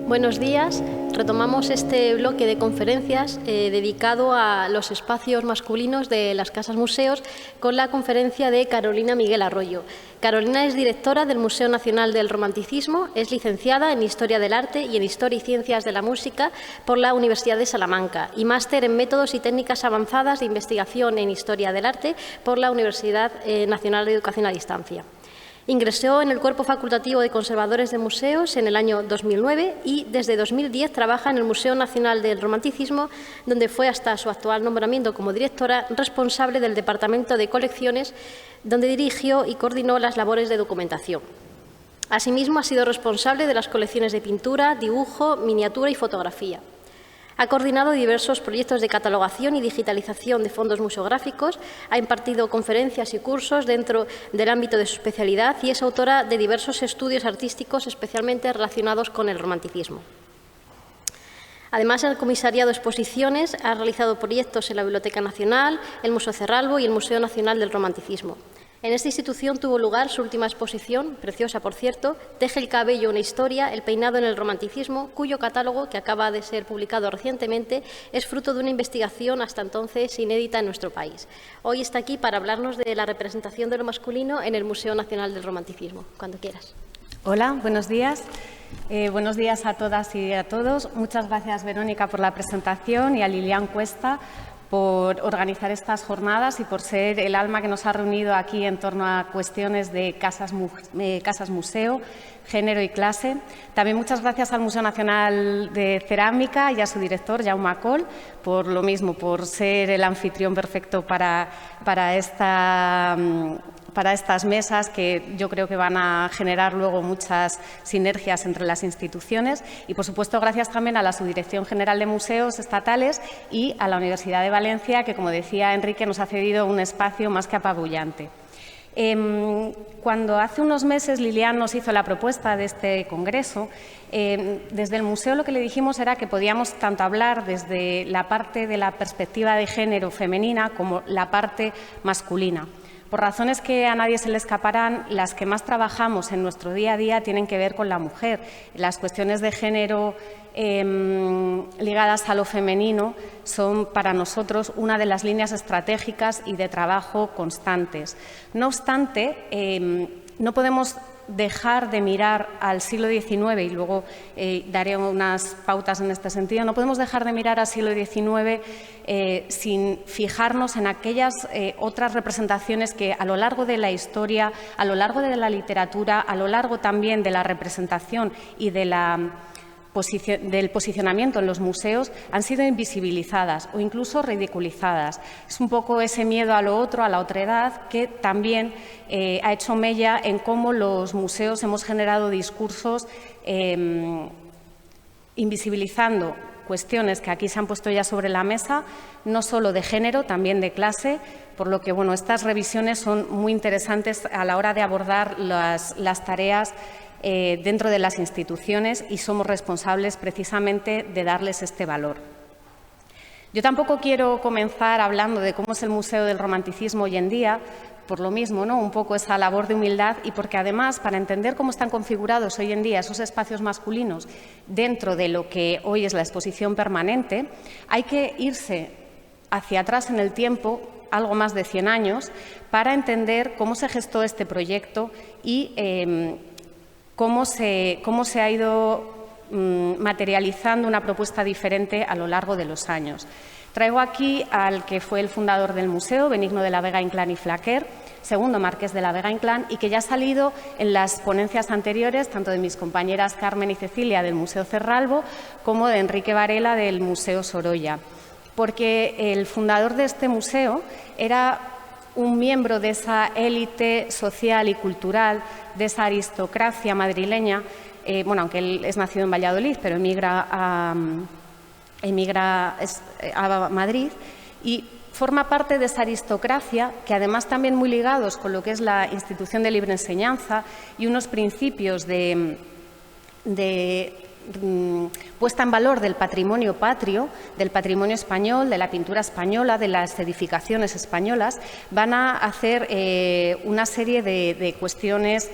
Buenos días. Retomamos este bloque de conferencias dedicado a los espacios masculinos de las casas museos con la conferencia de Carolina Miguel Arroyo. Carolina es directora del Museo Nacional del Romanticismo, es licenciada en Historia del Arte y en Historia y Ciencias de la Música por la Universidad de Salamanca y máster en Métodos y Técnicas Avanzadas de Investigación en Historia del Arte por la Universidad Nacional de Educación a Distancia. Ingresó en el Cuerpo Facultativo de Conservadores de Museos en el año 2009 y desde 2010 trabaja en el Museo Nacional del Romanticismo, donde fue hasta su actual nombramiento como directora responsable del Departamento de Colecciones, donde dirigió y coordinó las labores de documentación. Asimismo, ha sido responsable de las colecciones de pintura, dibujo, miniatura y fotografía. Ha coordinado diversos proyectos de catalogación y digitalización de fondos museográficos, ha impartido conferencias y cursos dentro del ámbito de su especialidad y es autora de diversos estudios artísticos especialmente relacionados con el romanticismo. Además, ha comisariado exposiciones, ha realizado proyectos en la Biblioteca Nacional, el Museo Cerralbo y el Museo Nacional del Romanticismo. En esta institución tuvo lugar su última exposición, preciosa por cierto, Teje el cabello, una historia, el peinado en el romanticismo, cuyo catálogo, que acaba de ser publicado recientemente, es fruto de una investigación hasta entonces inédita en nuestro país. Hoy está aquí para hablarnos de la representación de lo masculino en el Museo Nacional del Romanticismo. Cuando quieras. Hola, buenos días. Buenos días a todas y a todos. Muchas gracias, Verónica, por la presentación y a Lilian Cuesta por organizar estas jornadas y por ser el alma que nos ha reunido aquí en torno a cuestiones de casas museo, género y clase. También muchas gracias al Museo Nacional de Cerámica y a su director, Jaume Coll, por lo mismo, por ser el anfitrión perfecto para estas mesas que yo creo que van a generar luego muchas sinergias entre las instituciones y, por supuesto, gracias también a la Subdirección General de Museos Estatales y a la Universidad de Valencia, que, como decía Enrique, nos ha cedido un espacio más que apabullante. Cuando hace unos meses Lilian nos hizo la propuesta de este congreso, desde el museo lo que le dijimos era que podíamos tanto hablar desde la parte de la perspectiva de género femenina como la parte masculina. Por razones que a nadie se le escaparán, las que más trabajamos en nuestro día a día tienen que ver con la mujer. Las cuestiones de género ligadas a lo femenino son para nosotros una de las líneas estratégicas y de trabajo constantes. No obstante, no podemos dejar de mirar al siglo XIX, y luego daré unas pautas en este sentido, no podemos dejar de mirar al siglo XIX sin fijarnos en aquellas otras representaciones que a lo largo de la historia, a lo largo de la literatura, a lo largo también de la representación y del posicionamiento en los museos han sido invisibilizadas o incluso ridiculizadas. Es un poco ese miedo a lo otro, a la otredad, que también ha hecho mella en cómo los museos hemos generado discursos invisibilizando cuestiones que aquí se han puesto ya sobre la mesa, no solo de género, también de clase, por lo que estas revisiones son muy interesantes a la hora de abordar las tareas dentro de las instituciones y somos responsables precisamente de darles este valor. Yo tampoco quiero comenzar hablando de cómo es el Museo del Romanticismo hoy en día, por lo mismo, un poco esa labor de humildad y porque además, para entender cómo están configurados hoy en día esos espacios masculinos dentro de lo que hoy es la exposición permanente, hay que irse hacia atrás en el tiempo, algo más de 100 años, para entender cómo se gestó este proyecto y cómo se ha ido materializando una propuesta diferente a lo largo de los años. Traigo aquí al que fue el fundador del museo, Benigno de la Vega Inclán y Flaquer, segundo marqués de la Vega Inclán, y que ya ha salido en las ponencias anteriores, tanto de mis compañeras Carmen y Cecilia del Museo Cerralbo, como de Enrique Varela del Museo Sorolla. Porque el fundador de este museo era un miembro de esa élite social y cultural, de esa aristocracia madrileña, aunque él es nacido en Valladolid, pero emigra a Madrid y forma parte de esa aristocracia que además también muy ligados con lo que es la institución de libre enseñanza y unos principios de puesta en valor del patrimonio patrio, del patrimonio español, de la pintura española, de las edificaciones españolas, van a hacer una serie de cuestiones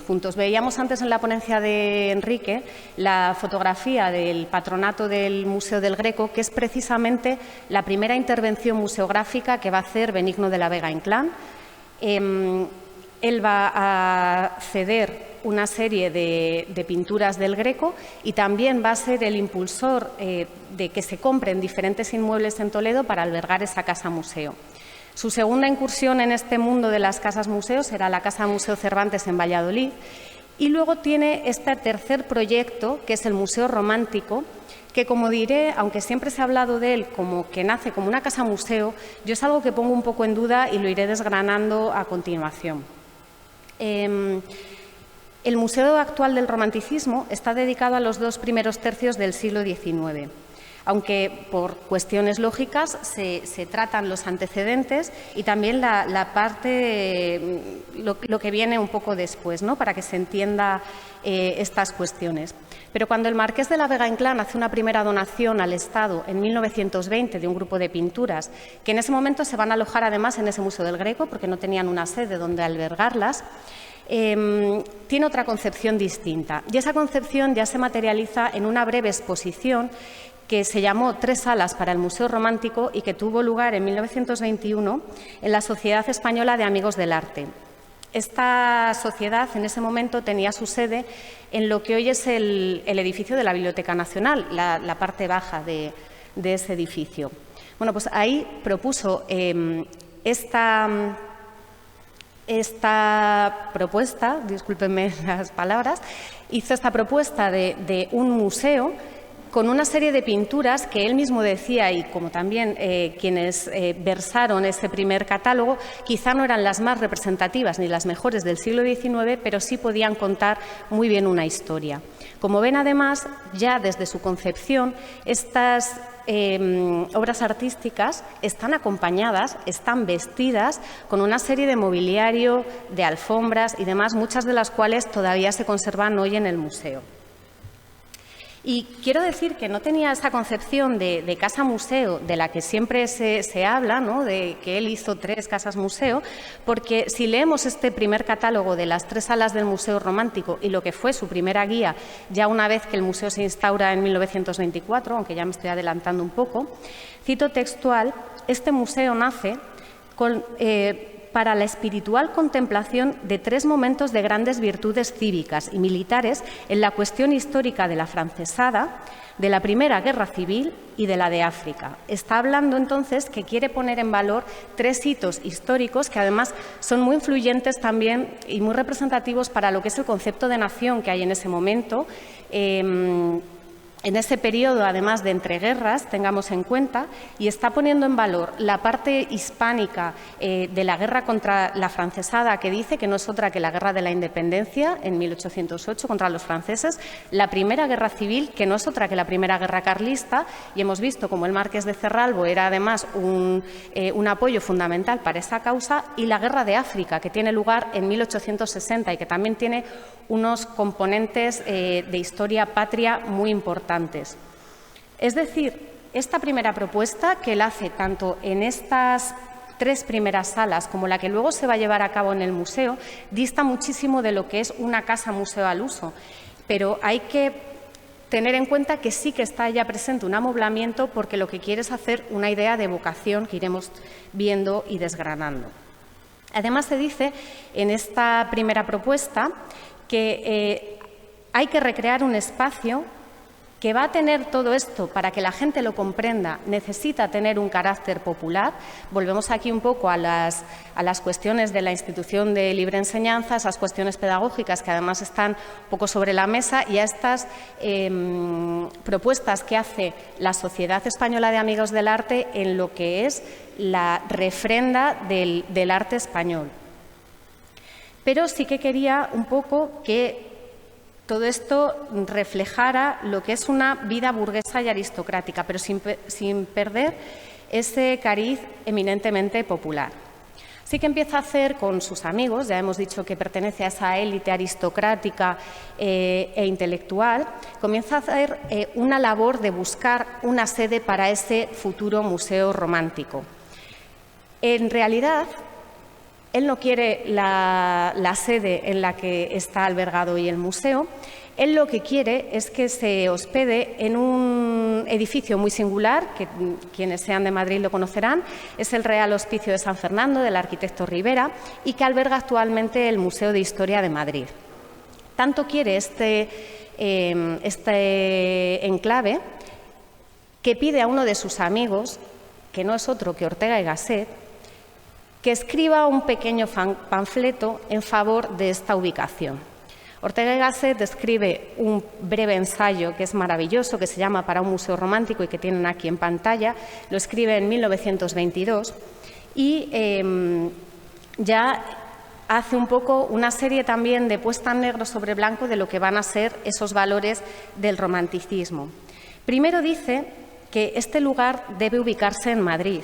juntos. Veíamos antes en la ponencia de Enrique la fotografía del patronato del Museo del Greco, que es precisamente la primera intervención museográfica que va a hacer Benigno de la Vega Inclán. Él va a ceder una serie de pinturas del Greco y también va a ser el impulsor de que se compren diferentes inmuebles en Toledo para albergar esa casa-museo. Su segunda incursión en este mundo de las casas-museos será la Casa Museo Cervantes en Valladolid y luego tiene este tercer proyecto, que es el Museo Romántico, que, como diré, aunque siempre se ha hablado de él como que nace como una casa-museo, yo es algo que pongo un poco en duda y lo iré desgranando a continuación. El Museo actual del Romanticismo está dedicado a los 2 primeros tercios del siglo XIX, aunque por cuestiones lógicas se tratan los antecedentes y también la parte, lo que viene un poco después, ¿no?, para que se entienda estas cuestiones. Pero cuando el marqués de la Vega Inclán hace una primera donación al Estado en 1920 de un grupo de pinturas, que en ese momento se van a alojar además en ese Museo del Greco porque no tenían una sede donde albergarlas, tiene otra concepción distinta. Y esa concepción ya se materializa en una breve exposición que se llamó 3 salas para el Museo Romántico y que tuvo lugar en 1921 en la Sociedad Española de Amigos del Arte. Esta sociedad en ese momento tenía su sede en lo que hoy es el edificio de la Biblioteca Nacional, la parte baja de ese edificio. Bueno, pues ahí propuso esta propuesta, discúlpenme las palabras, hizo esta propuesta de un museo con una serie de pinturas que él mismo decía, y como también quienes versaron ese primer catálogo, quizá no eran las más representativas ni las mejores del siglo XIX, pero sí podían contar muy bien una historia. Como ven, además, ya desde su concepción, estas obras artísticas están acompañadas, están vestidas con una serie de mobiliario, de alfombras y demás, muchas de las cuales todavía se conservan hoy en el museo. Y quiero decir que no tenía esa concepción de casa-museo de la que siempre se habla, ¿no?, de que él hizo 3 casas-museo, porque si leemos este primer catálogo de las 3 salas del Museo Romántico y lo que fue su primera guía, ya una vez que el museo se instaura en 1924, aunque ya me estoy adelantando un poco, cito textual: este museo nace para la espiritual contemplación de 3 momentos de grandes virtudes cívicas y militares en la cuestión histórica de la francesada, de la Primera Guerra Civil y de la de África. Está hablando entonces que quiere poner en valor 3 hitos históricos que además son muy influyentes también y muy representativos para lo que es el concepto de nación que hay en ese momento. En ese periodo, además de entreguerras, tengamos en cuenta, y está poniendo en valor la parte hispánica de la guerra contra la francesada, que dice que no es otra que la guerra de la independencia en 1808 contra los franceses, la Primera Guerra Civil, que no es otra que la Primera Guerra Carlista, y hemos visto como el Marqués de Cerralbo era además un apoyo fundamental para esa causa, y la Guerra de África, que tiene lugar en 1860 y que también tiene unos componentes de historia patria muy importantes. Es decir, esta primera propuesta que él hace tanto en estas 3 primeras salas como la que luego se va a llevar a cabo en el museo dista muchísimo de lo que es una casa-museo al uso, pero hay que tener en cuenta que sí que está ya presente un amoblamiento porque lo que quiere es hacer una idea de vocación que iremos viendo y desgranando. Además, se dice en esta primera propuesta que hay que recrear un espacio que va a tener todo esto para que la gente lo comprenda, necesita tener un carácter popular. Volvemos aquí un poco a las cuestiones de la institución de libre enseñanza, esas cuestiones pedagógicas que además están un poco sobre la mesa, y a estas propuestas que hace la Sociedad Española de Amigos del Arte en lo que es la refrenda del arte español. Pero sí que quería un poco que todo esto reflejara lo que es una vida burguesa y aristocrática, pero sin perder ese cariz eminentemente popular. Sí que empieza a hacer con sus amigos, ya hemos dicho que pertenece a esa élite aristocrática e intelectual, comienza a hacer una labor de buscar una sede para ese futuro museo romántico. En realidad, él no quiere la sede en la que está albergado hoy el museo. Él lo que quiere es que se hospede en un edificio muy singular, que quienes sean de Madrid lo conocerán, es el Real Hospicio de San Fernando, del arquitecto Rivera, y que alberga actualmente el Museo de Historia de Madrid. Tanto quiere este enclave que pide a uno de sus amigos, que no es otro que Ortega y Gasset, que escriba un pequeño panfleto en favor de esta ubicación. Ortega y Gasset escribe un breve ensayo que es maravilloso, que se llama Para un museo romántico y que tienen aquí en pantalla. Lo escribe en 1922 y ya hace un poco una serie también de puesta en negro sobre blanco de lo que van a ser esos valores del romanticismo. Primero dice que este lugar debe ubicarse en Madrid,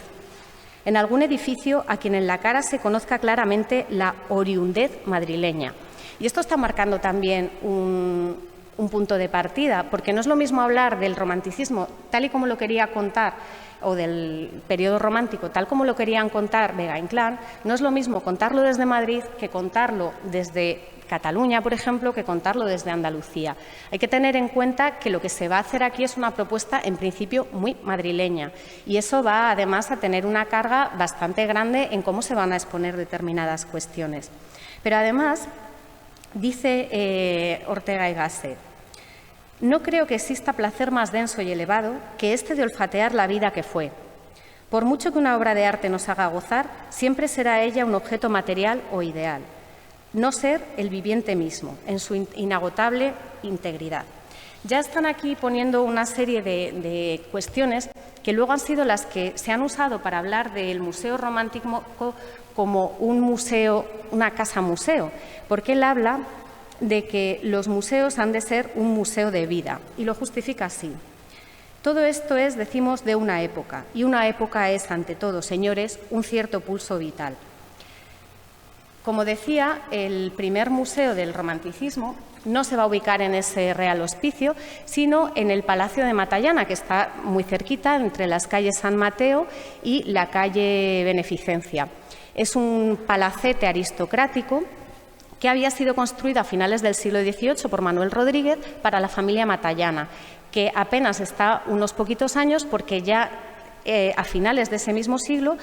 en algún edificio a quien en la cara se conozca claramente la oriundez madrileña. Y esto está marcando también un punto de partida, porque no es lo mismo hablar del romanticismo tal y como lo quería contar, o del periodo romántico tal como lo querían contar Vega Inclán, no es lo mismo contarlo desde Madrid que contarlo desde Cataluña, por ejemplo, que contarlo desde Andalucía. Hay que tener en cuenta que lo que se va a hacer aquí es una propuesta, en principio, muy madrileña, y eso va, además, a tener una carga bastante grande en cómo se van a exponer determinadas cuestiones. Pero, además, dice Ortega y Gasset: no creo que exista placer más denso y elevado que este de olfatear la vida que fue. Por mucho que una obra de arte nos haga gozar, siempre será ella un objeto material o ideal, no ser el viviente mismo, en su inagotable integridad. Ya están aquí poniendo una serie de cuestiones que luego han sido las que se han usado para hablar del museo romántico como un museo, una casa museo, porque él habla de que los museos han de ser un museo de vida, y lo justifica así. Todo esto es, decimos, de una época, y una época es, ante todo, señores, un cierto pulso vital. Como decía, el primer museo del romanticismo no se va a ubicar en ese Real Hospicio, sino en el Palacio de Matallana, que está muy cerquita, entre las calles San Mateo y la calle Beneficencia. Es un palacete aristocrático que había sido construido a finales del siglo XVIII por Manuel Rodríguez para la familia Matallana, que apenas está unos poquitos años porque ya a finales de ese mismo siglo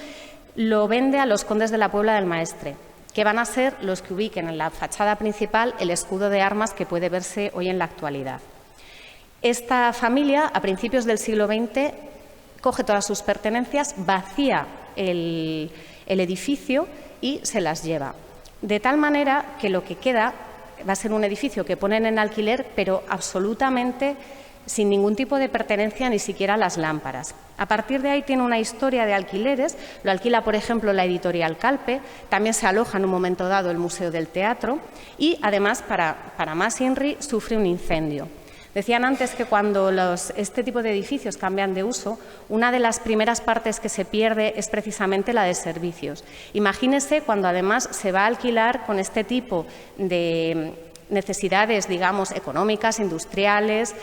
lo vende a los condes de la Puebla del Maestre, que van a ser los que ubiquen en la fachada principal el escudo de armas que puede verse hoy en la actualidad. Esta familia, a principios del siglo XX, coge todas sus pertenencias, vacía el edificio y se las lleva. De tal manera que lo que queda va a ser un edificio que ponen en alquiler, pero absolutamente sin ningún tipo de pertenencia, ni siquiera las lámparas. A partir de ahí tiene una historia de alquileres, lo alquila, por ejemplo, la editorial Calpe, también se aloja en un momento dado el Museo del Teatro y, además, para más INRI, sufre un incendio. Decían antes que cuando este tipo de edificios cambian de uso, una de las primeras partes que se pierde es precisamente la de servicios. Imagínese cuando además se va a alquilar con este tipo de necesidades, digamos, económicas, industriales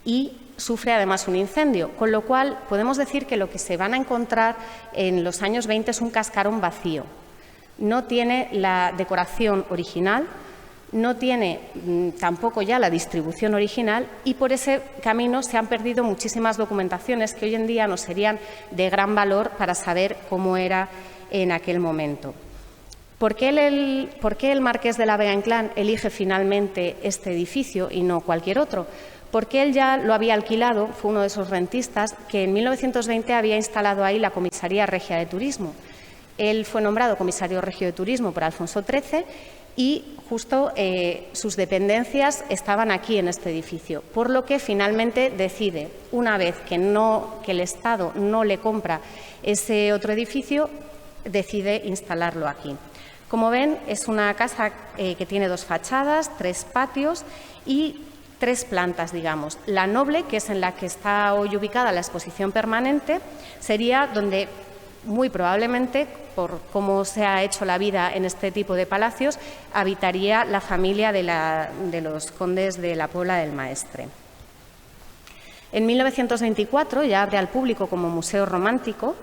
y sufre además un incendio, con lo cual podemos decir que lo que se van a encontrar en los años 20 es un cascarón vacío. No tiene la decoración original, no tiene tampoco ya la distribución original y por ese camino se han perdido muchísimas documentaciones que hoy en día nos serían de gran valor para saber cómo era en aquel momento. ¿Por qué el marqués de la Vega Inclán elige finalmente este edificio y no cualquier otro? Porque él ya lo había alquilado, fue uno de esos rentistas que en 1920 había instalado ahí la Comisaría Regia de Turismo. Él fue nombrado comisario regio de Turismo por Alfonso XIII y justo sus dependencias estaban aquí en este edificio, por lo que finalmente decide, una vez que el Estado no le compra ese otro edificio, decide instalarlo aquí. Como ven, es una casa que tiene dos fachadas, 3 patios y 3 plantas, digamos. La noble, que es en la que está hoy ubicada la exposición permanente, sería donde muy probablemente por cómo se ha hecho la vida en este tipo de palacios, habitaría la familia de los condes de la Puebla del Maestre. En 1924 ya abre al público como museo romántico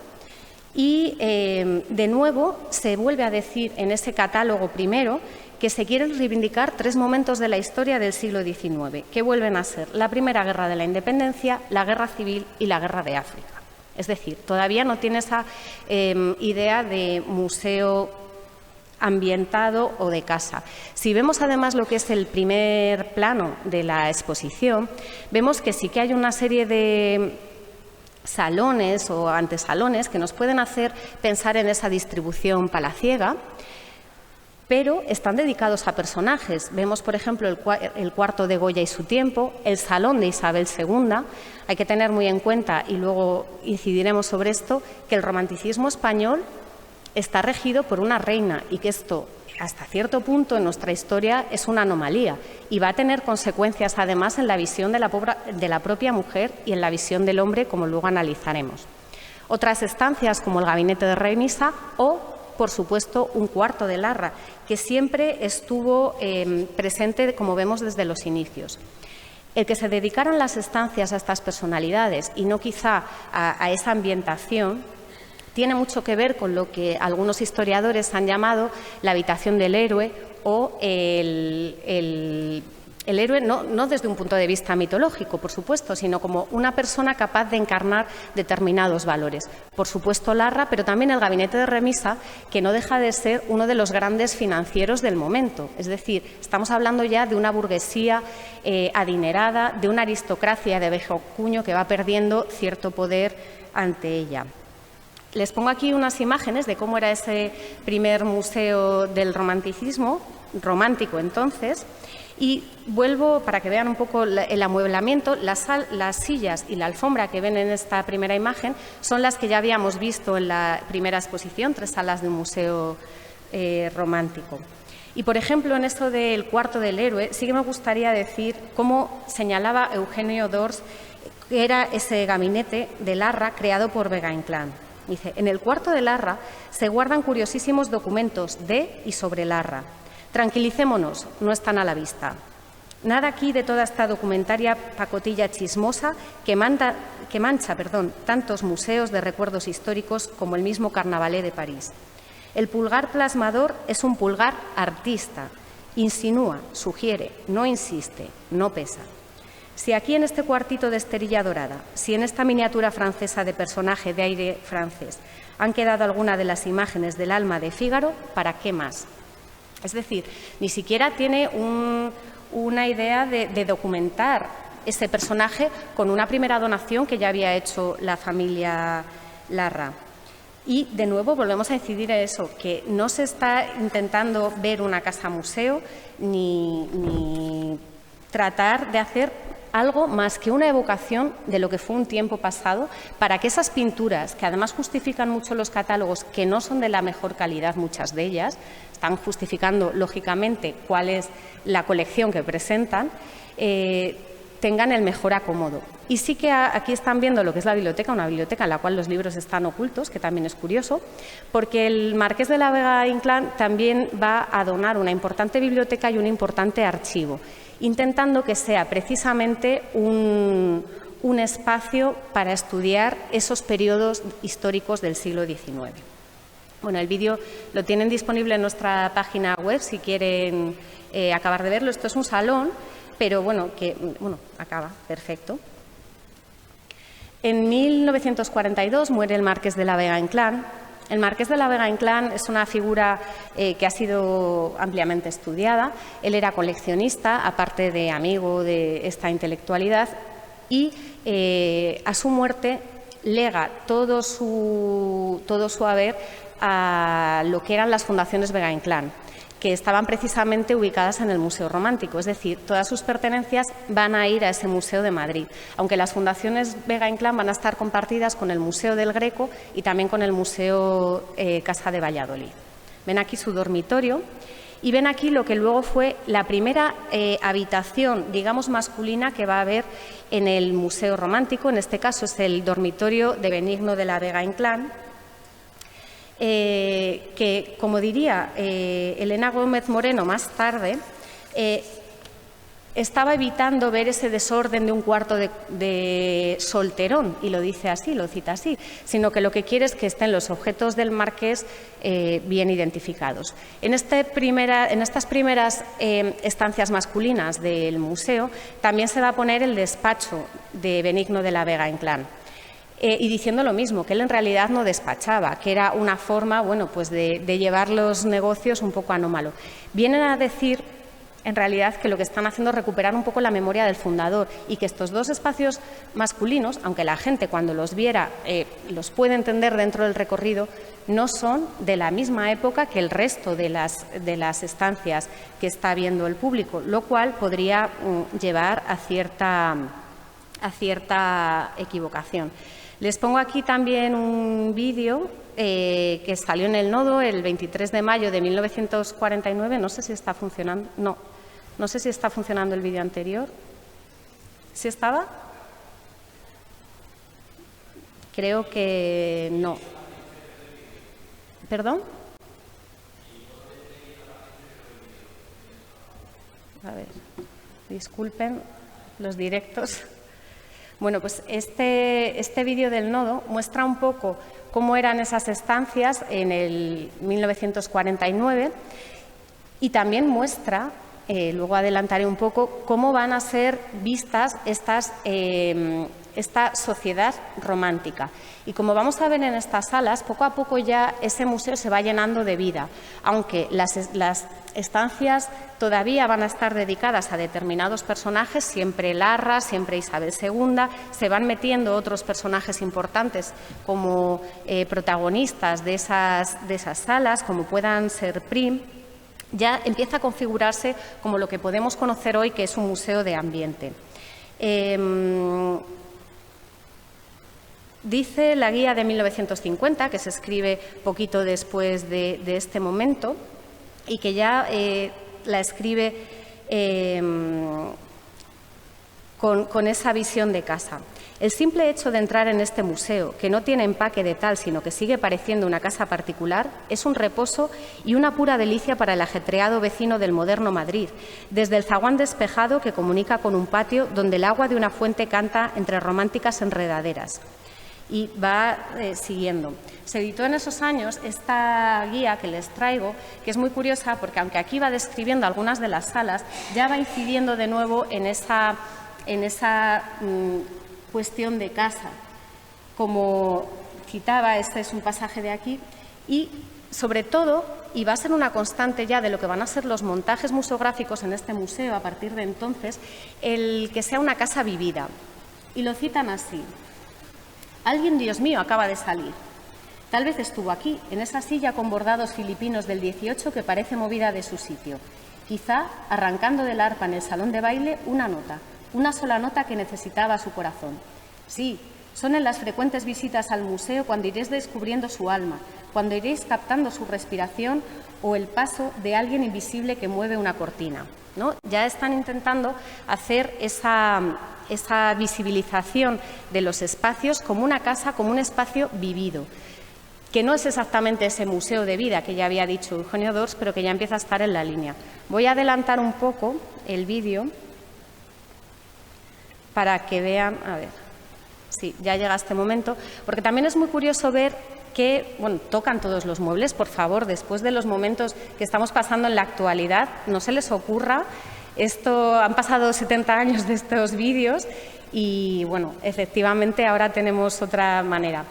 y, de nuevo, se vuelve a decir en ese catálogo primero que se quieren reivindicar 3 momentos de la historia del siglo XIX, que vuelven a ser la Primera Guerra de la Independencia, la Guerra Civil y la Guerra de África. Es decir, todavía no tiene esa idea de museo ambientado o de casa. Si vemos además lo que es el primer plano de la exposición, vemos que sí que hay una serie de salones o antesalones que nos pueden hacer pensar en esa distribución palaciega, pero están dedicados a personajes. Vemos, por ejemplo, el cuarto de Goya y su tiempo, el salón de Isabel II. Hay que tener muy en cuenta, y luego incidiremos sobre esto, que el romanticismo español está regido por una reina y que esto, hasta cierto punto en nuestra historia, es una anomalía y va a tener consecuencias, además, en la visión de la propia mujer y en la visión del hombre, como luego analizaremos. Otras estancias, como el gabinete de remisa o, por supuesto, un cuarto de Larra, que siempre estuvo presente, como vemos, desde los inicios. El que se dedicaran las estancias a estas personalidades y no quizá a esa ambientación tiene mucho que ver con lo que algunos historiadores han llamado la habitación del héroe o el héroe no desde un punto de vista mitológico, por supuesto, sino como una persona capaz de encarnar determinados valores. Por supuesto, Larra, pero también el gabinete de remisa, que no deja de ser uno de los grandes financieros del momento. Es decir, estamos hablando ya de una burguesía adinerada, de una aristocracia de viejo cuño que va perdiendo cierto poder ante ella. Les pongo aquí unas imágenes de cómo era ese primer museo del romanticismo, romántico entonces, y vuelvo para que vean un poco el amueblamiento. Las sillas y la alfombra que ven en esta primera imagen son las que ya habíamos visto en la primera exposición, 3 salas de un museo romántico. Y, por ejemplo, en esto del cuarto del héroe, sí que me gustaría decir cómo señalaba Eugenio d'Ors que era ese gabinete de Larra creado por Vega-Inclán. Dice: en el cuarto de Larra se guardan curiosísimos documentos de y sobre Larra. Tranquilicémonos, no están a la vista. Nada aquí de toda esta documentaria pacotilla chismosa que mancha tantos museos de recuerdos históricos como el mismo Carnavalet de París. El pulgar plasmador es un pulgar artista. Insinúa, sugiere, no insiste, no pesa. Si aquí en este cuartito de esterilla dorada, si en esta miniatura francesa de personaje de aire francés han quedado alguna de las imágenes del alma de Fígaro, ¿para qué más? Es decir, ni siquiera tiene una idea de documentar ese personaje con una primera donación que ya había hecho la familia Larra. Y, de nuevo, volvemos a incidir en eso, que no se está intentando ver una casa museo ni tratar de hacer algo más que una evocación de lo que fue un tiempo pasado, para que esas pinturas, que además justifican mucho los catálogos, que no son de la mejor calidad muchas de ellas, están justificando lógicamente cuál es la colección que presentan, tengan el mejor acomodo. Y sí que aquí están viendo lo que es la biblioteca, una biblioteca en la cual los libros están ocultos, que también es curioso, porque el marqués de la Vega-Inclán también va a donar una importante biblioteca y un importante archivo, intentando que sea precisamente un espacio para estudiar esos periodos históricos del siglo XIX. Bueno, el vídeo lo tienen disponible en nuestra página web si quieren acabar de verlo. Esto es un salón, pero acaba, perfecto. En 1942 muere el marqués de la Vega-Inclán. El marqués de la Vega-Inclán es una figura que ha sido ampliamente estudiada. Él era coleccionista, aparte de amigo de esta intelectualidad, y a su muerte lega todo su haber a lo que eran las fundaciones Vega-Inclán, que estaban precisamente ubicadas en el Museo Romántico, es decir, todas sus pertenencias van a ir a ese museo de Madrid, aunque las fundaciones Vega-Inclán van a estar compartidas con el Museo del Greco y también con el Museo Casa de Valladolid. Ven aquí su dormitorio y ven aquí lo que luego fue la primera habitación, digamos, masculina que va a haber en el Museo Romántico. En este caso es el dormitorio de Benigno de la Vega-Inclán. que, como diría Elena Gómez Moreno más tarde, estaba evitando ver ese desorden de un cuarto de solterón, y lo dice así, lo cita así, sino que lo que quiere es que estén los objetos del marqués bien identificados. En estas primeras estancias masculinas del museo también se va a poner el despacho de Benigno de la Vega Inclán. Y diciendo lo mismo, que él en realidad no despachaba, que era una forma, bueno, pues de llevar los negocios un poco anómalo. Vienen a decir, en realidad, que lo que están haciendo es recuperar un poco la memoria del fundador y que estos dos espacios masculinos, aunque la gente cuando los viera los puede entender dentro del recorrido, no son de la misma época que el resto de las estancias que está viendo el público, lo cual podría llevar a cierta equivocación. Les pongo aquí también un vídeo que salió en El Nodo el 23 de mayo de 1949. No sé si está funcionando. No sé si está funcionando el vídeo anterior. ¿Sí estaba? Creo que no. ¿Perdón? A ver, disculpen los directos. Bueno, pues este vídeo del Nodo muestra un poco cómo eran esas estancias en el 1949 y también muestra, luego adelantaré un poco, cómo van a ser vistas esta sociedad romántica. Y como vamos a ver en estas salas, poco a poco ya ese museo se va llenando de vida, aunque las estancias todavía van a estar dedicadas a determinados personajes, siempre Larra, siempre Isabel II, se van metiendo otros personajes importantes como protagonistas de esas salas, como puedan ser Prim. Ya empieza a configurarse como lo que podemos conocer hoy, que es un museo de ambiente. Dice la guía de 1950, que se escribe poquito después de este momento, y que ya la escribe con esa visión de casa. El simple hecho de entrar en este museo, que no tiene empaque de tal, sino que sigue pareciendo una casa particular, es un reposo y una pura delicia para el ajetreado vecino del moderno Madrid, desde el zaguán despejado que comunica con un patio donde el agua de una fuente canta entre románticas enredaderas. Y va siguiendo. Se editó en esos años esta guía que les traigo, que es muy curiosa porque aunque aquí va describiendo algunas de las salas, ya va incidiendo de nuevo en esa cuestión de casa. Como citaba, este es un pasaje de aquí, y sobre todo, y va a ser una constante ya de lo que van a ser los montajes museográficos en este museo a partir de entonces, el que sea una casa vivida. Y lo citan así. Alguien, Dios mío, acaba de salir. Tal vez estuvo aquí, en esa silla con bordados filipinos del 18 que parece movida de su sitio. Quizá, arrancando del arpa en el salón de baile, una sola nota que necesitaba su corazón. Sí, son en las frecuentes visitas al museo cuando iréis descubriendo su alma, cuando iréis captando su respiración o el paso de alguien invisible que mueve una cortina, ¿no? Ya están intentando hacer esa visibilización de los espacios como una casa, como un espacio vivido, que no es exactamente ese museo de vida que ya había dicho Eugenio d'Ors, pero que ya empieza a estar en la línea. Voy a adelantar un poco el vídeo para que vean, a ver, sí, ya llega este momento, porque también es muy curioso ver que, bueno, tocan todos los muebles, por favor, después de los momentos que estamos pasando en la actualidad, no se les ocurra. Han pasado 70 años de estos vídeos y, bueno, efectivamente ahora tenemos otra manera.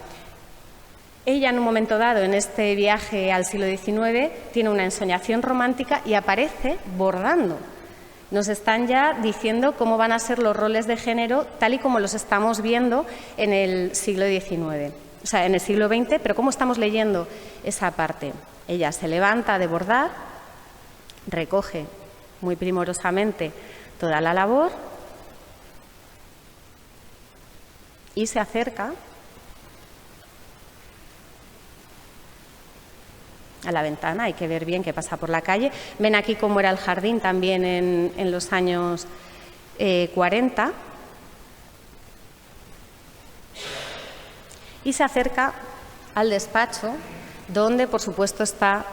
Ella, en un momento dado, en este viaje al siglo XIX, tiene una ensoñación romántica y aparece bordando. Nos están ya diciendo cómo van a ser los roles de género tal y como los estamos viendo en el siglo XIX, o sea, en el siglo XX, pero cómo estamos leyendo esa parte. Ella se levanta de bordar, recoge muy primorosamente toda la labor y se acerca a la ventana. Hay que ver bien qué pasa por la calle. Ven aquí cómo era el jardín también en los años 40. Y se acerca al despacho donde, por supuesto, está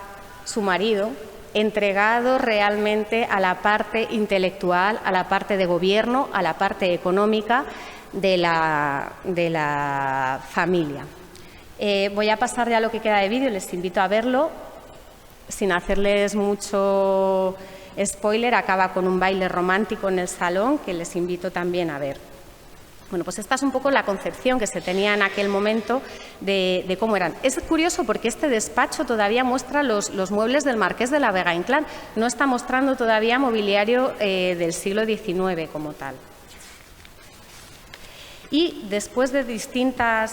su marido, entregado realmente a la parte intelectual, a la parte de gobierno, a la parte económica de la familia. Voy a pasar ya a lo que queda de vídeo, les invito a verlo. Sin hacerles mucho spoiler, acaba con un baile romántico en el salón que les invito también a ver. Bueno, pues esta es un poco la concepción que se tenía en aquel momento de cómo eran. Es curioso porque este despacho todavía muestra los muebles del Marqués de la Vega-Inclán, no está mostrando todavía mobiliario del siglo XIX como tal. Y después de distintas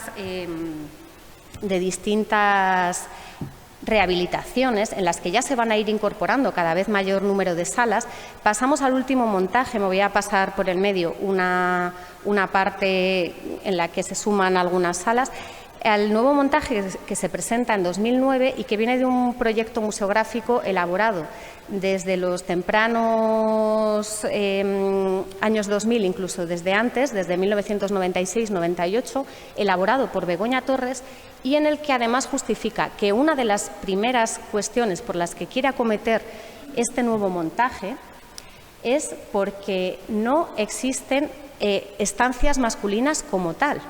rehabilitaciones en las que ya se van a ir incorporando cada vez mayor número de salas, pasamos al último montaje. Me voy a pasar por el medio una parte en la que se suman algunas salas, al nuevo montaje que se presenta en 2009 y que viene de un proyecto museográfico elaborado desde los tempranos años 2000, incluso desde antes, desde 1996-98, elaborado por Begoña Torres, y en el que además justifica que una de las primeras cuestiones por las que quiere acometer este nuevo montaje es porque no existen estancias masculinas como tal.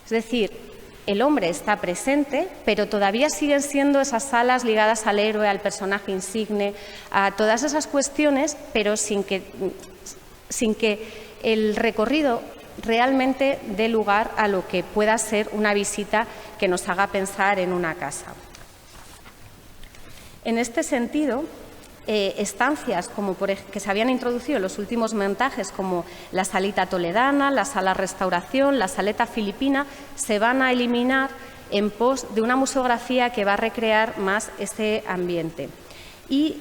Es decir, el hombre está presente, pero todavía siguen siendo esas salas ligadas al héroe, al personaje insigne, a todas esas cuestiones, pero sin que el recorrido realmente dé lugar a lo que pueda ser una visita que nos haga pensar en una casa. En este sentido, estancias que se habían introducido en los últimos montajes, como la salita toledana, la sala restauración, la saleta filipina, se van a eliminar en pos de una museografía que va a recrear más ese ambiente. Y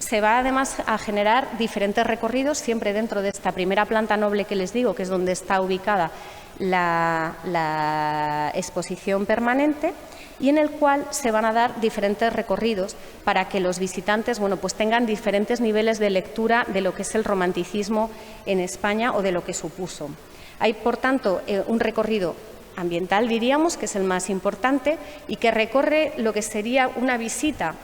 se va además a generar diferentes recorridos, siempre dentro de esta primera planta noble que les digo, que es donde está ubicada la exposición permanente, y en el cual se van a dar diferentes recorridos para que los visitantes pues tengan diferentes niveles de lectura de lo que es el romanticismo en España o de lo que supuso. Hay, por tanto, un recorrido ambiental, diríamos, que es el más importante y que recorre lo que sería una visita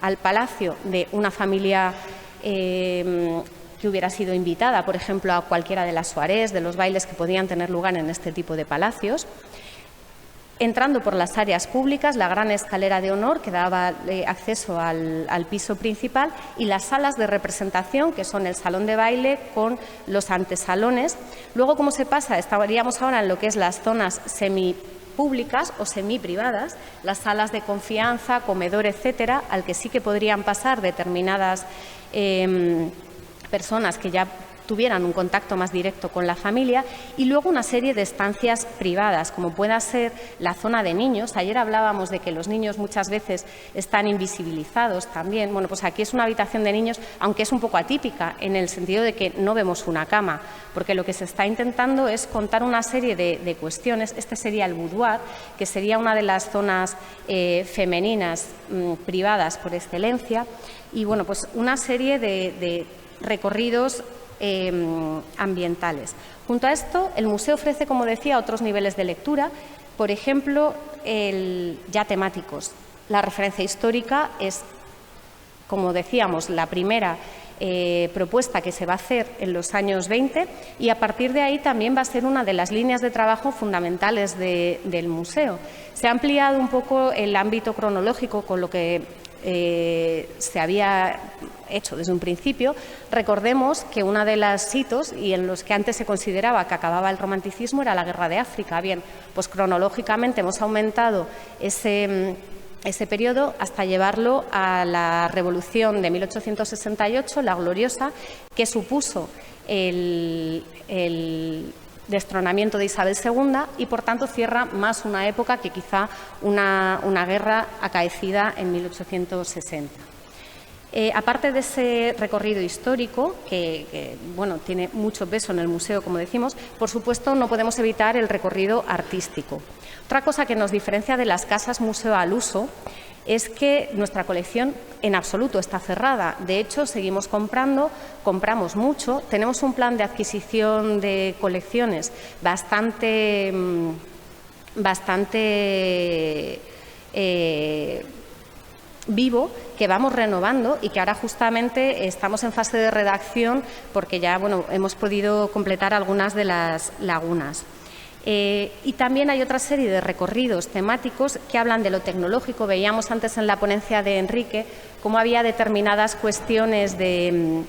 al palacio de una familia que hubiera sido invitada, por ejemplo, a cualquiera de las soirées, de los bailes que podían tener lugar en este tipo de palacios. Entrando por las áreas públicas, la gran escalera de honor que daba acceso al piso principal y las salas de representación, que son el salón de baile con los antesalones. Luego, ¿cómo se pasa? Estaríamos ahora en lo que es las zonas semipúblicas o semiprivadas, las salas de confianza, comedor, etcétera, al que sí que podrían pasar determinadas personas que ya tuvieran un contacto más directo con la familia, y luego una serie de estancias privadas, como pueda ser la zona de niños. Ayer hablábamos de que los niños muchas veces están invisibilizados también. Bueno, pues aquí es una habitación de niños, aunque es un poco atípica en el sentido de que no vemos una cama, porque lo que se está intentando es contar una serie de cuestiones. Este sería el boudoir, que sería una de las zonas femeninas privadas por excelencia, y bueno, pues una serie de recorridos ambientales. Junto a esto, el museo ofrece, como decía, otros niveles de lectura, por ejemplo, ya temáticos. La referencia histórica es, como decíamos, la primera propuesta que se va a hacer en los años 20, y a partir de ahí también va a ser una de las líneas de trabajo fundamentales del museo. Se ha ampliado un poco el ámbito cronológico con lo que se había hecho desde un principio. Recordemos que uno de los hitos y en los que antes se consideraba que acababa el romanticismo era la Guerra de África. Bien, pues cronológicamente hemos aumentado ese periodo hasta llevarlo a la Revolución de 1868, la gloriosa, que supuso el destronamiento de Isabel II y, por tanto, cierra más una época que quizá una guerra acaecida en 1860. Aparte de ese recorrido histórico, que bueno, tiene mucho peso en el museo, como decimos, por supuesto no podemos evitar el recorrido artístico. Otra cosa que nos diferencia de las casas museo al uso es que nuestra colección en absoluto está cerrada. De hecho, seguimos compramos mucho, tenemos un plan de adquisición de colecciones bastante vivo que vamos renovando y que ahora justamente estamos en fase de redacción porque ya hemos podido completar algunas de las lagunas. Y también hay otra serie de recorridos temáticos que hablan de lo tecnológico. Veíamos antes en la ponencia de Enrique cómo había determinadas cuestiones de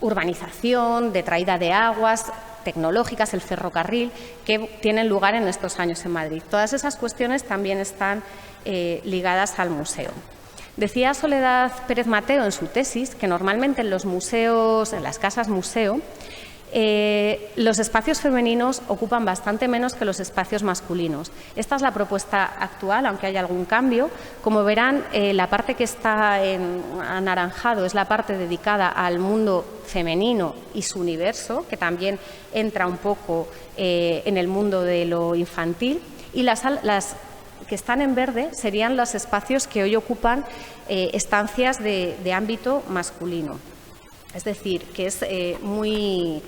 urbanización, de traída de aguas tecnológicas, el ferrocarril, que tienen lugar en estos años en Madrid. Todas esas cuestiones también están ligadas al museo. Decía Soledad Pérez Mateo en su tesis que normalmente en los museos, en las casas museo, los espacios femeninos ocupan bastante menos que los espacios masculinos. Esta es la propuesta actual, aunque haya algún cambio. Como verán, la parte que está en anaranjado es la parte dedicada al mundo femenino y su universo, que también entra un poco en el mundo de lo infantil, y las que están en verde serían los espacios que hoy ocupan estancias de ámbito masculino. Es decir, que es muy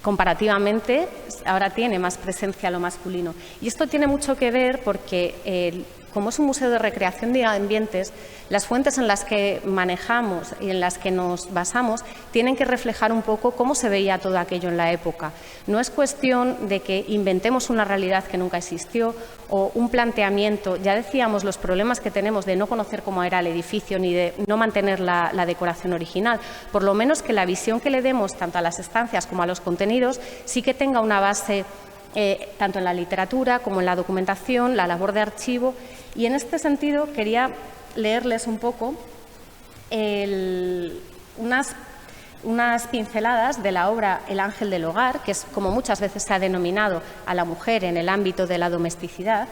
comparativamente ahora tiene más presencia lo masculino. Y esto tiene mucho que ver porque como es un museo de recreación de ambientes, las fuentes en las que manejamos y en las que nos basamos tienen que reflejar un poco cómo se veía todo aquello en la época. No es cuestión de que inventemos una realidad que nunca existió o un planteamiento. Ya decíamos los problemas que tenemos de no conocer cómo era el edificio ni de no mantener la decoración original. Por lo menos que la visión que le demos tanto a las estancias como a los contenidos sí que tenga una base tanto en la literatura como en la documentación, la labor de archivo. Y en este sentido quería leerles un poco unas pinceladas de la obra El ángel del hogar, que es como muchas veces se ha denominado a la mujer en el ámbito de la domesticidad,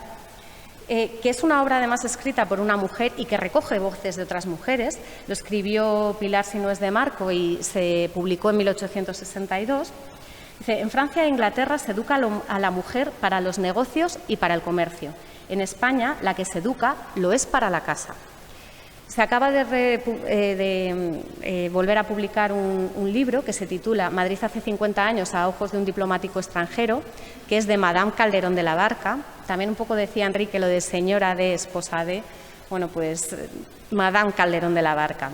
que es una obra además escrita por una mujer y que recoge voces de otras mujeres. Lo escribió Pilar Sinués de Marco y se publicó en 1862. Dice, en Francia e Inglaterra se educa a la mujer para los negocios y para el comercio. En España, la que se educa lo es para la casa. Se acaba de volver a publicar un libro que se titula Madrid hace 50 años a ojos de un diplomático extranjero, que es de Madame Calderón de la Barca. También un poco decía Enrique lo de señora de, esposa de. Bueno, pues Madame Calderón de la Barca.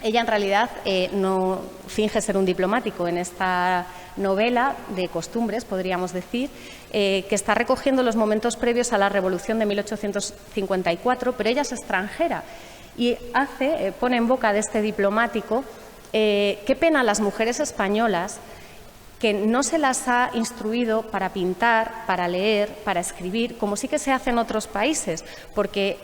Ella en realidad no finge ser un diplomático en esta novela de costumbres, podríamos decir, que está recogiendo los momentos previos a la Revolución de 1854, pero ella es extranjera y pone en boca de este diplomático qué pena a las mujeres españolas que no se las ha instruido para pintar, para leer, para escribir, como sí que se hace en otros países, porque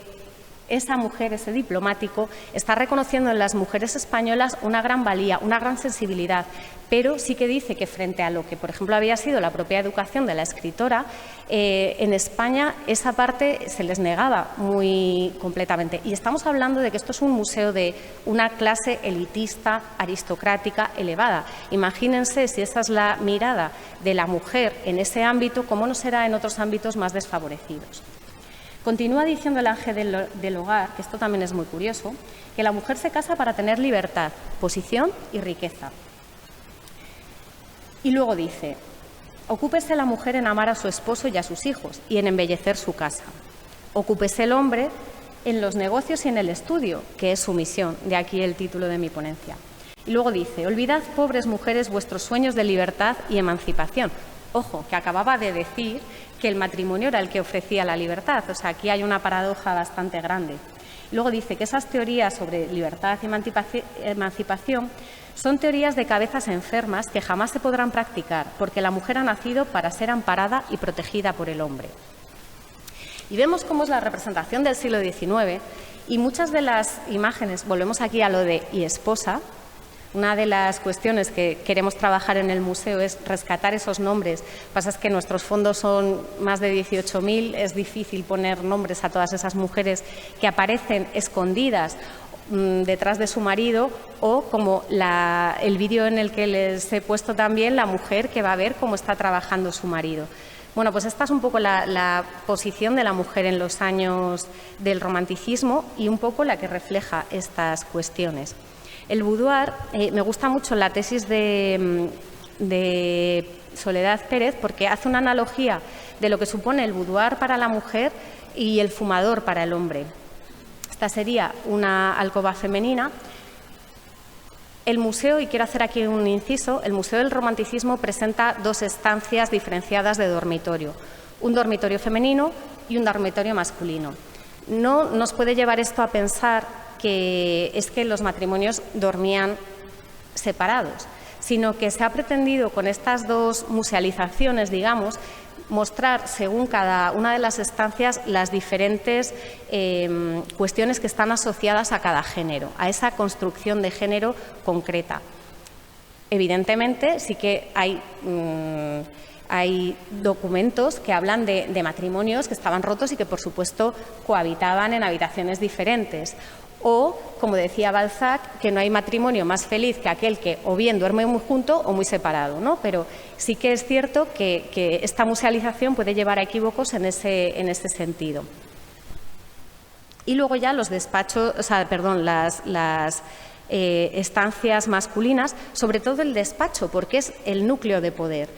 esa mujer, ese diplomático, está reconociendo en las mujeres españolas una gran valía, una gran sensibilidad, pero sí que dice que frente a lo que, por ejemplo, había sido la propia educación de la escritora, en España esa parte se les negaba muy completamente. Y estamos hablando de que esto es un museo de una clase elitista, aristocrática, elevada. Imagínense si esa es la mirada de la mujer en ese ámbito, ¿cómo no será en otros ámbitos más desfavorecidos? Continúa diciendo el ángel del hogar, que esto también es muy curioso, que la mujer se casa para tener libertad, posición y riqueza. Y luego dice, ocúpese la mujer en amar a su esposo y a sus hijos y en embellecer su casa. Ocúpese el hombre en los negocios y en el estudio, que es su misión, de aquí el título de mi ponencia. Y luego dice, olvidad, pobres mujeres, vuestros sueños de libertad y emancipación. Ojo, que acababa de decir que el matrimonio era el que ofrecía la libertad. O sea, aquí hay una paradoja bastante grande. Luego dice que esas teorías sobre libertad y emancipación son teorías de cabezas enfermas que jamás se podrán practicar, porque la mujer ha nacido para ser amparada y protegida por el hombre. Y vemos cómo es la representación del siglo XIX y muchas de las imágenes, volvemos aquí a lo de y esposa. Una de las cuestiones que queremos trabajar en el museo es rescatar esos nombres. Lo que pasa es que nuestros fondos son más de 18.000, es difícil poner nombres a todas esas mujeres que aparecen escondidas detrás de su marido o como el vídeo en el que les he puesto también la mujer que va a ver cómo está trabajando su marido. Bueno, pues esta es un poco la posición de la mujer en los años del romanticismo y un poco la que refleja estas cuestiones. El boudoir, me gusta mucho la tesis de de Soledad Pérez, porque hace una analogía de lo que supone el boudoir para la mujer y el fumador para el hombre. Esta sería una alcoba femenina. El museo, y quiero hacer aquí un inciso, el Museo del Romanticismo presenta dos estancias diferenciadas de dormitorio, un dormitorio femenino y un dormitorio masculino. No nos puede llevar esto a pensar que es que los matrimonios dormían separados, sino que se ha pretendido con estas dos musealizaciones, digamos, mostrar según cada una de las estancias las diferentes cuestiones que están asociadas a cada género, a esa construcción de género concreta. Evidentemente, sí que hay documentos que hablan de matrimonios que estaban rotos y que, por supuesto, cohabitaban en habitaciones diferentes. O, como decía Balzac, que no hay matrimonio más feliz que aquel que o bien duerme muy junto o muy separado, ¿no? Pero sí que es cierto que esta musealización puede llevar a equívocos en ese sentido. Y luego ya los despachos, las estancias masculinas, sobre todo el despacho, porque es el núcleo de poder.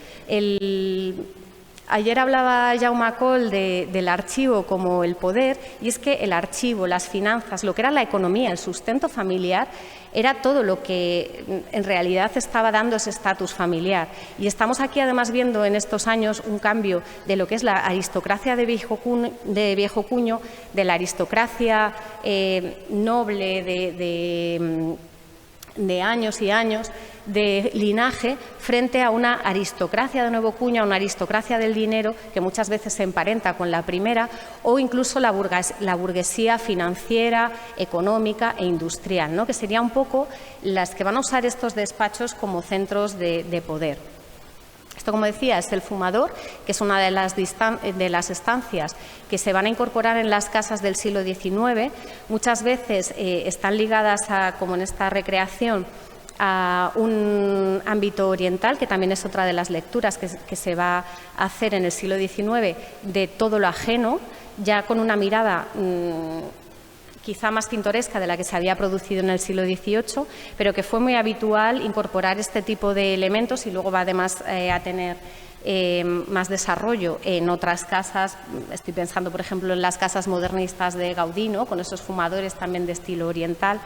Ayer hablaba Jaume Coll del archivo como el poder, y es que el archivo, las finanzas, lo que era la economía, el sustento familiar, era todo lo que en realidad estaba dando ese estatus familiar. Y estamos aquí además viendo en estos años un cambio de lo que es la aristocracia de viejo cuño, de la aristocracia noble de años y años, de linaje, frente a una aristocracia de nuevo cuño, a una aristocracia del dinero que muchas veces se emparenta con la primera, o incluso la burguesía financiera, económica e industrial, ¿no? Que serían un poco las que van a usar estos despachos como centros de poder. Esto, como decía, es el fumador, que es una de las estancias que se van a incorporar en las casas del siglo XIX. Muchas veces están ligadas, como en esta recreación, a un ámbito oriental, que también es otra de las lecturas que se va a hacer en el siglo XIX, de todo lo ajeno, ya con una mirada quizá más pintoresca de la que se había producido en el siglo XVIII, pero que fue muy habitual incorporar este tipo de elementos, y luego va además a tener más desarrollo en otras casas. Estoy pensando, por ejemplo, en las casas modernistas de Gaudí, ¿no? Con esos fumadores también de estilo oriental.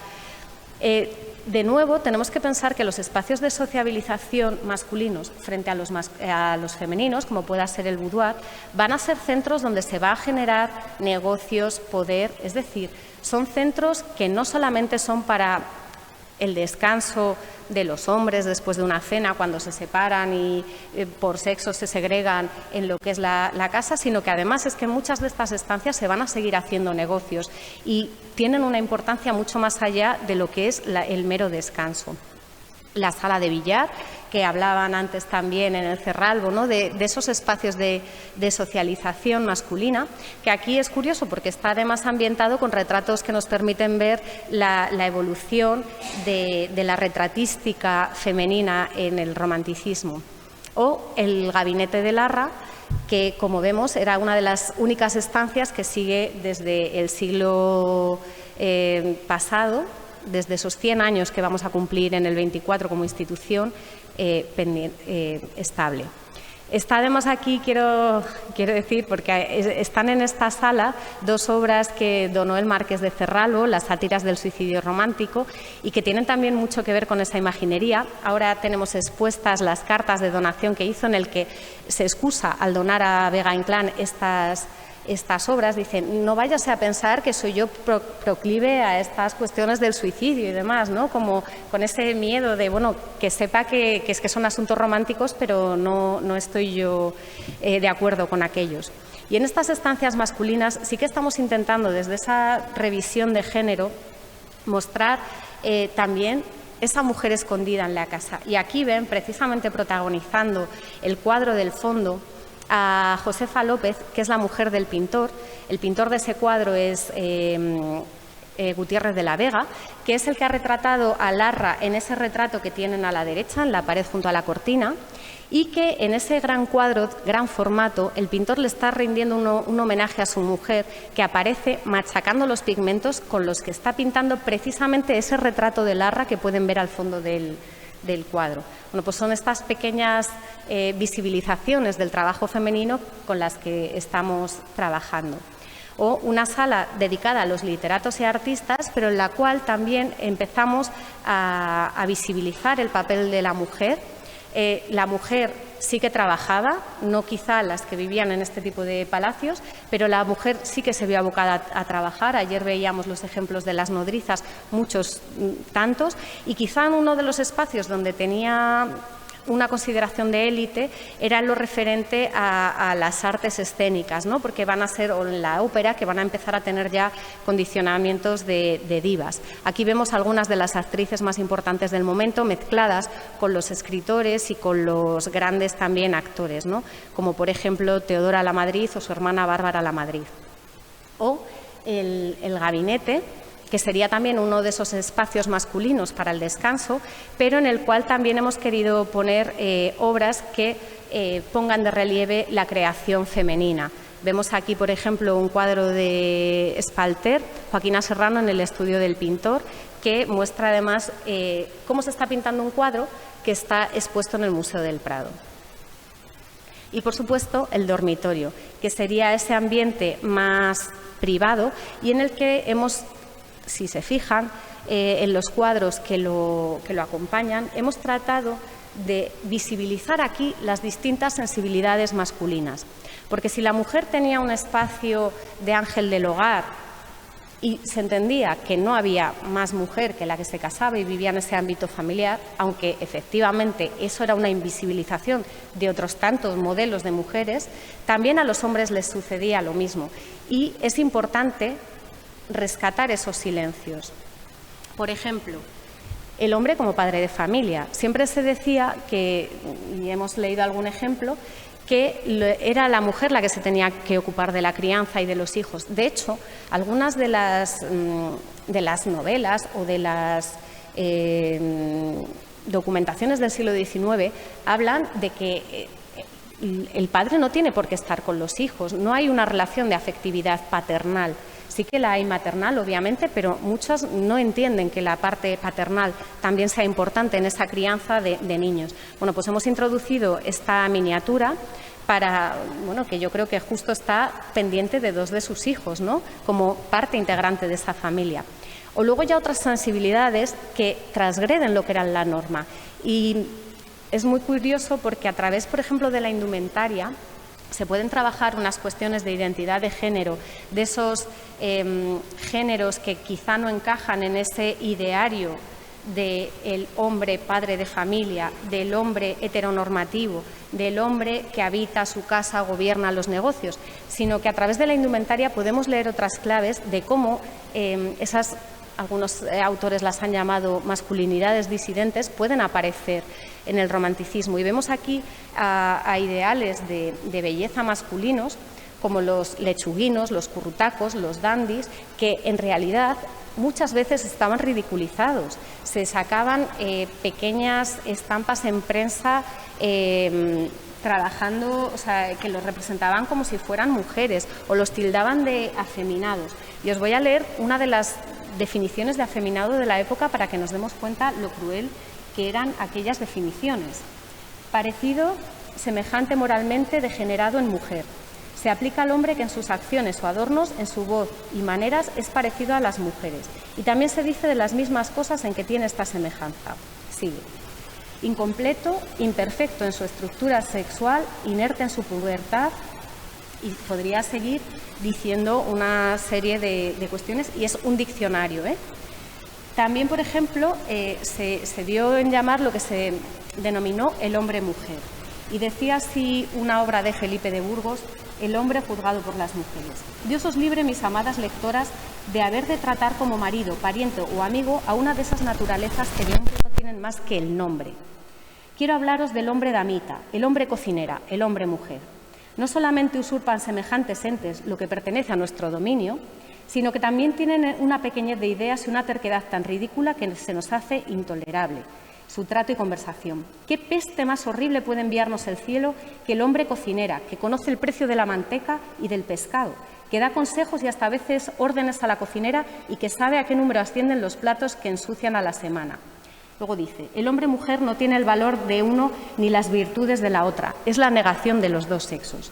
De nuevo, tenemos que pensar que los espacios de sociabilización masculinos frente a los femeninos, como pueda ser el boudoir, van a ser centros donde se va a generar negocios, poder, es decir, son centros que no solamente son para el descanso de los hombres después de una cena, cuando se separan y por sexo se segregan en lo que es la casa, sino que además es que en muchas de estas estancias se van a seguir haciendo negocios y tienen una importancia mucho más allá de lo que es el mero descanso. La sala de billar, que hablaban antes también en el Cerralbo, ¿no? de esos espacios de socialización masculina, que aquí es curioso porque está además ambientado con retratos que nos permiten ver la evolución de la retratística femenina en el romanticismo. O el gabinete de Larra, que, como vemos, era una de las únicas estancias que sigue desde el siglo pasado, desde esos 100 años que vamos a cumplir en el 24 como institución estable. Está además aquí, quiero decir, porque están en esta sala dos obras que donó el Marqués de Cerralbo, las sátiras del suicidio romántico, y que tienen también mucho que ver con esa imaginería. Ahora tenemos expuestas las cartas de donación que hizo, en el que se excusa al donar a Vega Inclán estas obras. Dicen, no vayas a pensar que soy yo proclive a estas cuestiones del suicidio y demás, ¿no? Como con ese miedo de, bueno, que sepa que son asuntos románticos, pero no estoy yo de acuerdo con aquellos. Y en estas estancias masculinas sí que estamos intentando, desde esa revisión de género, mostrar también esa mujer escondida en la casa. Y aquí ven, precisamente protagonizando el cuadro del fondo, a Josefa López, que es la mujer del pintor. El pintor de ese cuadro es Gutiérrez de la Vega, que es el que ha retratado a Larra en ese retrato que tienen a la derecha, en la pared junto a la cortina, y que en ese gran cuadro, gran formato, el pintor le está rindiendo un homenaje a su mujer, que aparece machacando los pigmentos con los que está pintando precisamente ese retrato de Larra que pueden ver al fondo del del cuadro. Bueno, pues son estas pequeñas visibilizaciones del trabajo femenino con las que estamos trabajando. O una sala dedicada a los literatos y artistas, pero en la cual también empezamos a visibilizar el papel de la mujer. La mujer sí que trabajaba, no quizá las que vivían en este tipo de palacios, pero la mujer sí que se vio abocada a trabajar. Ayer veíamos los ejemplos de las nodrizas, muchos tantos, y quizá en uno de los espacios donde tenía una consideración de élite era lo referente a las artes escénicas, ¿no? Porque van a ser, o en la ópera, que van a empezar a tener ya condicionamientos de divas. Aquí vemos algunas de las actrices más importantes del momento mezcladas con los escritores y con los grandes también actores, ¿no? Como por ejemplo Teodora Lamadrid o su hermana Bárbara Lamadrid. O el gabinete, que sería también uno de esos espacios masculinos para el descanso, pero en el cual también hemos querido poner obras que pongan de relieve la creación femenina. Vemos aquí, por ejemplo, un cuadro de Espalter, Joaquina Serrano, en el estudio del pintor, que muestra además cómo se está pintando un cuadro que está expuesto en el Museo del Prado. Y, por supuesto, el dormitorio, que sería ese ambiente más privado y en el que hemos, si se fijan, en los cuadros que lo acompañan, hemos tratado de visibilizar aquí las distintas sensibilidades masculinas. Porque si la mujer tenía un espacio de ángel del hogar y se entendía que no había más mujer que la que se casaba y vivía en ese ámbito familiar, aunque efectivamente eso era una invisibilización de otros tantos modelos de mujeres, también a los hombres les sucedía lo mismo. Y es importante rescatar esos silencios. Por ejemplo, el hombre como padre de familia. Siempre se decía que, y hemos leído algún ejemplo, que era la mujer la que se tenía que ocupar de la crianza y de los hijos. De hecho, algunas de las novelas o de las documentaciones del siglo XIX hablan de que el padre no tiene por qué estar con los hijos, no hay una relación de afectividad paternal. Sí que la hay maternal, obviamente, pero muchos no entienden que la parte paternal también sea importante en esa crianza de niños. Bueno, pues hemos introducido esta miniatura que yo creo que justo está pendiente de dos de sus hijos, ¿no? Como parte integrante de esa familia. O luego ya otras sensibilidades que transgreden lo que era la norma. Y es muy curioso porque a través, por ejemplo, de la indumentaria, se pueden trabajar unas cuestiones de identidad de género, de esos géneros que quizá no encajan en ese ideario del hombre padre de familia, del hombre heteronormativo, del hombre que habita su casa, gobierna los negocios, sino que a través de la indumentaria podemos leer otras claves de cómo algunos autores las han llamado masculinidades disidentes, pueden aparecer en el romanticismo. Y vemos aquí a ideales de belleza masculinos, como los lechuguinos, los currutacos, los dandis, que en realidad muchas veces estaban ridiculizados. Se sacaban pequeñas estampas en prensa trabajando, o sea, que los representaban como si fueran mujeres o los tildaban de afeminados. Y os voy a leer una de las definiciones de afeminado de la época para que nos demos cuenta lo cruel que eran aquellas definiciones. Parecido, semejante moralmente, degenerado en mujer. Se aplica al hombre que en sus acciones o adornos, en su voz y maneras es parecido a las mujeres. Y también se dice de las mismas cosas en que tiene esta semejanza. Sigue. Incompleto, imperfecto en su estructura sexual, inerte en su pubertad, y podría seguir diciendo una serie de cuestiones, y es un diccionario, ¿eh? También, por ejemplo, se dio en llamar lo que se denominó el hombre-mujer. Y decía así una obra de Felipe de Burgos, El hombre juzgado por las mujeres. Dios os libre, mis amadas lectoras, de haber de tratar como marido, pariente o amigo a una de esas naturalezas que de hombre no tienen más que el nombre. Quiero hablaros del hombre damita, el hombre cocinera, el hombre-mujer. No solamente usurpan semejantes entes lo que pertenece a nuestro dominio, sino que también tienen una pequeñez de ideas y una terquedad tan ridícula que se nos hace intolerable su trato y conversación. ¿Qué peste más horrible puede enviarnos el cielo que el hombre cocinera, que conoce el precio de la manteca y del pescado, que da consejos y hasta a veces órdenes a la cocinera y que sabe a qué número ascienden los platos que ensucian a la semana? Luego dice, el hombre-mujer no tiene el valor de uno ni las virtudes de la otra, es la negación de los dos sexos.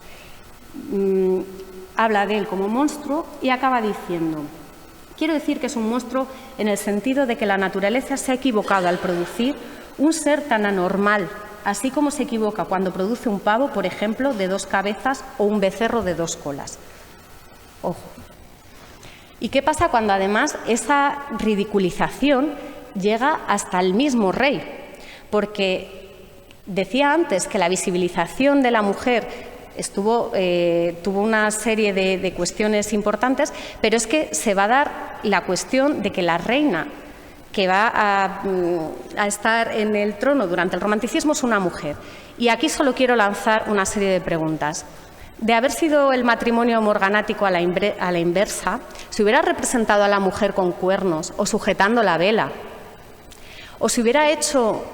Habla de él como monstruo y acaba diciendo, quiero decir que es un monstruo en el sentido de que la naturaleza se ha equivocado al producir un ser tan anormal, así como se equivoca cuando produce un pavo, por ejemplo, de 2 cabezas o un becerro de 2 colas. Ojo. ¿Y qué pasa cuando además esa ridiculización llega hasta el mismo rey? Porque decía antes que la visibilización de la mujer tuvo una serie de cuestiones importantes, pero es que se va a dar la cuestión de que la reina que va a estar en el trono durante el romanticismo es una mujer. Y aquí solo quiero lanzar una serie de preguntas. De haber sido el matrimonio morganático a la inversa, ¿se hubiera representado a la mujer con cuernos o sujetando la vela? ¿O se hubiera hecho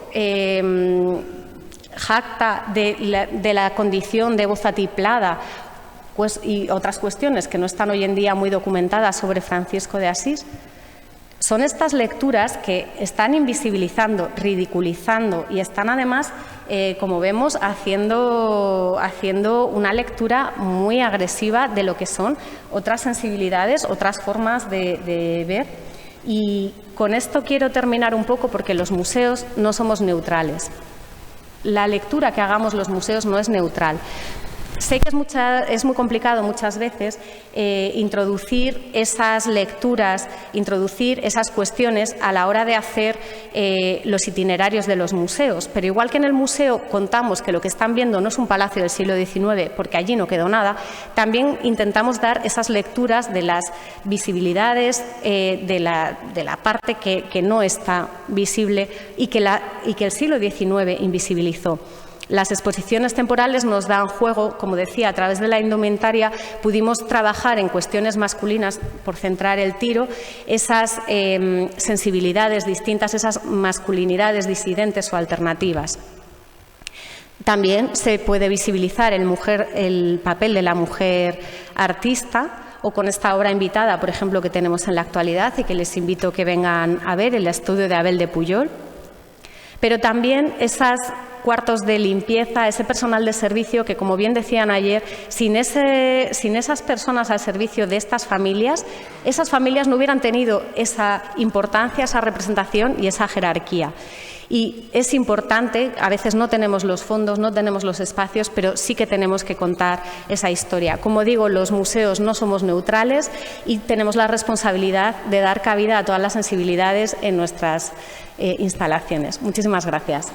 jacta de la condición de voz atiplada pues, y otras cuestiones que no están hoy en día muy documentadas sobre Francisco de Asís? Son estas lecturas que están invisibilizando, ridiculizando y están además, como vemos, haciendo una lectura muy agresiva de lo que son otras sensibilidades, otras formas de ver. Y con esto quiero terminar un poco porque los museos no somos neutrales. La lectura que hagamos los museos no es neutral. Sé que es muy complicado muchas veces introducir esas lecturas, introducir esas cuestiones a la hora de hacer los itinerarios de los museos, pero igual que en el museo contamos que lo que están viendo no es un palacio del siglo XIX, porque allí no quedó nada, también intentamos dar esas lecturas de las visibilidades de la parte que no está visible y que el siglo XIX invisibilizó. Las exposiciones temporales nos dan juego, como decía, a través de la indumentaria pudimos trabajar en cuestiones masculinas, por centrar el tiro, esas sensibilidades distintas, esas masculinidades disidentes o alternativas. También se puede visibilizar el papel de la mujer artista, o con esta obra invitada, por ejemplo, que tenemos en la actualidad y que les invito a que vengan a ver, el estudio de Abel de Pujol. Pero también esas cuartos de limpieza, ese personal de servicio que, como bien decían ayer, sin esas personas al servicio de estas familias, esas familias no hubieran tenido esa importancia, esa representación y esa jerarquía. Y es importante, a veces no tenemos los fondos, no tenemos los espacios, pero sí que tenemos que contar esa historia. Como digo, los museos no somos neutrales y tenemos la responsabilidad de dar cabida a todas las sensibilidades en nuestras instalaciones. Muchísimas gracias.